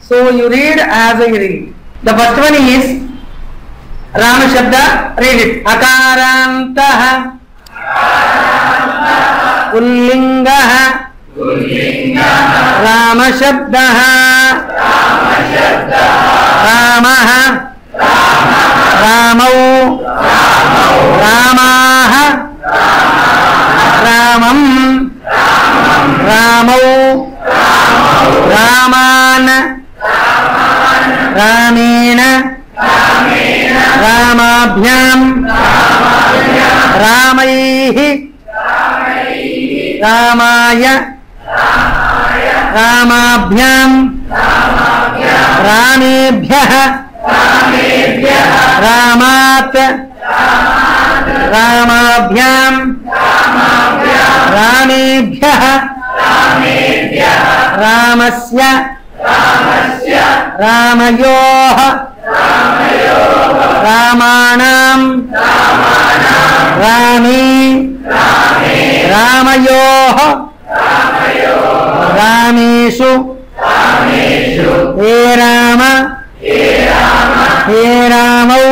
So you read as I read. The first one is Rama Shabda. Read it. Akarantah Pullingaha Rama Shabdaha Ramaha Ramau Ramaha Ramam Ramau Raman Ramena Ramabhyam Ramaihi Ramaya Ramabhyam Ramebhyah Ramat Ramabhyam Ramebhyah Ramasya Ramayoh Ramanam Rami Ramayoh Rameshu He Rama He Ramau